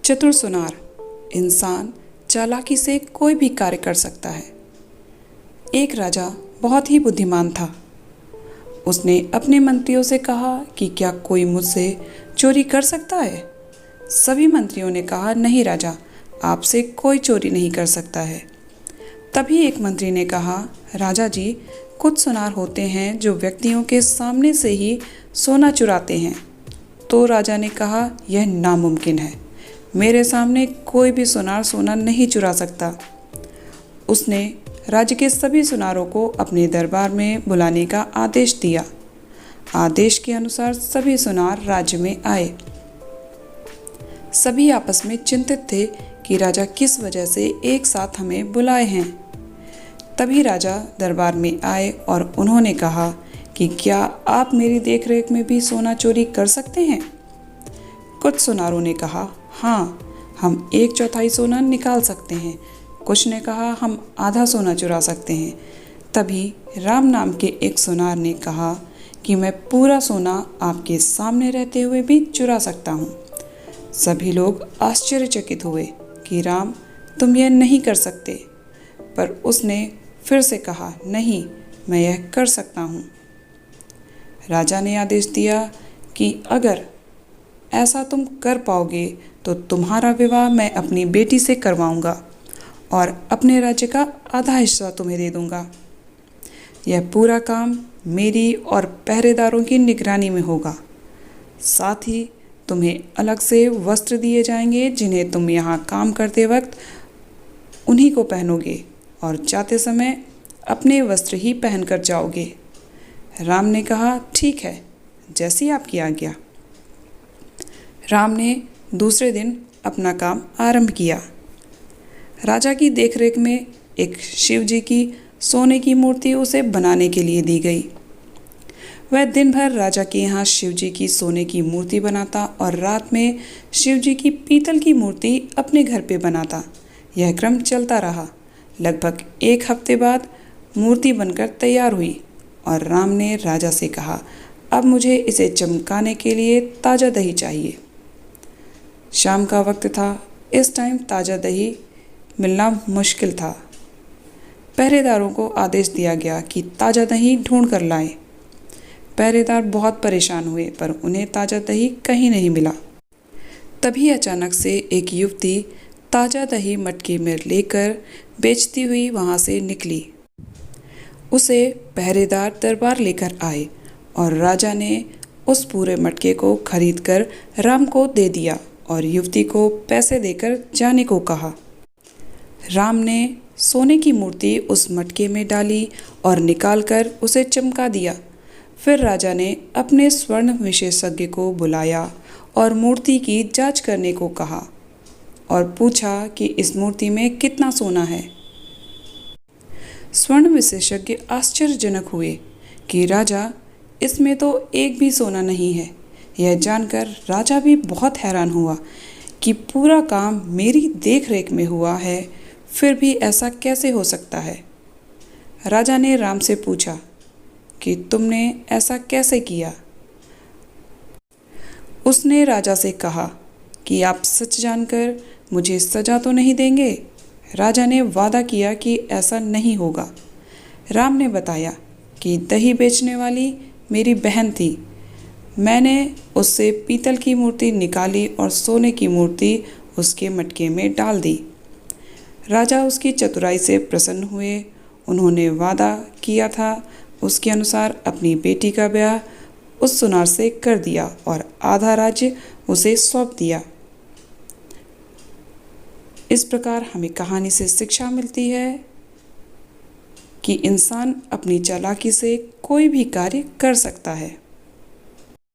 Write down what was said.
चतुर सुनार। इंसान चालाकी से कोई भी कार्य कर सकता है। एक राजा बहुत ही बुद्धिमान था। उसने अपने मंत्रियों से कहा कि क्या कोई मुझसे चोरी कर सकता है। सभी मंत्रियों ने कहा, नहीं राजा, आपसे कोई चोरी नहीं कर सकता है। तभी एक मंत्री ने कहा, राजा जी, कुछ सुनार होते हैं जो व्यक्तियों के सामने से ही सोना चुराते हैं। तो राजा ने कहा, यह नामुमकिन है, मेरे सामने कोई भी सुनार सोना नहीं चुरा सकता। उसने राज्य के सभी सुनारों को अपने दरबार में बुलाने का आदेश दिया। आदेश के अनुसार सभी सुनार राज्य में आए। सभी आपस में चिंतित थे कि राजा किस वजह से एक साथ हमें बुलाए हैं। तभी राजा दरबार में आए और उन्होंने कहा कि क्या आप मेरी देखरेख में भी सोना चोरी कर सकते हैं। कुछ सुनारों ने कहा, हाँ, हम 1/4 सोना निकाल सकते हैं। कुछ ने कहा, हम आधा सोना चुरा सकते हैं। तभी राम नाम के एक सुनार ने कहा कि मैं पूरा सोना आपके सामने रहते हुए भी चुरा सकता हूँ। सभी लोग आश्चर्यचकित हुए कि राम, तुम यह नहीं कर सकते। पर उसने फिर से कहा, नहीं, मैं यह कर सकता हूँ। राजा ने आदेश दिया कि अगर ऐसा तुम कर पाओगे तो तुम्हारा विवाह मैं अपनी बेटी से करवाऊंगा और अपने राज्य का आधा हिस्सा तुम्हें दे दूंगा। यह पूरा काम मेरी और पहरेदारों की निगरानी में होगा। साथ ही तुम्हें अलग से वस्त्र दिए जाएंगे जिन्हें तुम यहाँ काम करते वक्त उन्हीं को पहनोगे और जाते समय अपने वस्त्र ही पहनकर जाओगे। राम ने कहा, ठीक है, जैसी आपकी आज्ञा। राम ने दूसरे दिन अपना काम आरंभ किया। राजा की देखरेख में एक शिव जी की सोने की मूर्ति उसे बनाने के लिए दी गई। वह दिन भर राजा के यहाँ शिव जी की सोने की मूर्ति बनाता और रात में शिव जी की पीतल की मूर्ति अपने घर पे बनाता। यह क्रम चलता रहा। लगभग 1 हफ्ते बाद मूर्ति बनकर तैयार हुई और राम ने राजा से कहा, अब मुझे इसे चमकाने के लिए ताज़ा दही चाहिए। शाम का वक्त था। इस टाइम ताज़ा दही मिलना मुश्किल था। पहरेदारों को आदेश दिया गया कि ताज़ा दही ढूंढ कर लाएं। पहरेदार बहुत परेशान हुए पर उन्हें ताज़ा दही कहीं नहीं मिला। तभी अचानक से एक युवती ताज़ा दही मटके में लेकर बेचती हुई वहाँ से निकली। उसे पहरेदार दरबार लेकर आए और राजा ने उस पूरे मटके को खरीदकर राम को दे दिया और युवती को पैसे देकर जाने को कहा। राम ने सोने की मूर्ति उस मटके में डाली और निकालकर उसे चमका दिया। फिर राजा ने अपने स्वर्ण विशेषज्ञ को बुलाया और मूर्ति की जांच करने को कहा और पूछा कि इस मूर्ति में कितना सोना है। स्वर्ण विशेषज्ञ आश्चर्यजनक हुए कि राजा, इसमें तो एक भी सोना नहीं है। यह जानकर राजा भी बहुत हैरान हुआ कि पूरा काम मेरी देखरेख में हुआ है, फिर भी ऐसा कैसे हो सकता है। राजा ने राम से पूछा कि तुमने ऐसा कैसे किया। उसने राजा से कहा कि आप सच जानकर मुझे सजा तो नहीं देंगे। राजा ने वादा किया कि ऐसा नहीं होगा। राम ने बताया कि दही बेचने वाली मेरी बहन थी। मैंने उससे पीतल की मूर्ति निकाली और सोने की मूर्ति उसके मटके में डाल दी। राजा उसकी चतुराई से प्रसन्न हुए। उन्होंने वादा किया था उसके अनुसार अपनी बेटी का ब्याह उस सुनार से कर दिया और आधा राज्य उसे सौंप दिया। इस प्रकार हमें कहानी से शिक्षा मिलती है कि इंसान अपनी चालाकी से कोई भी कार्य कर सकता है।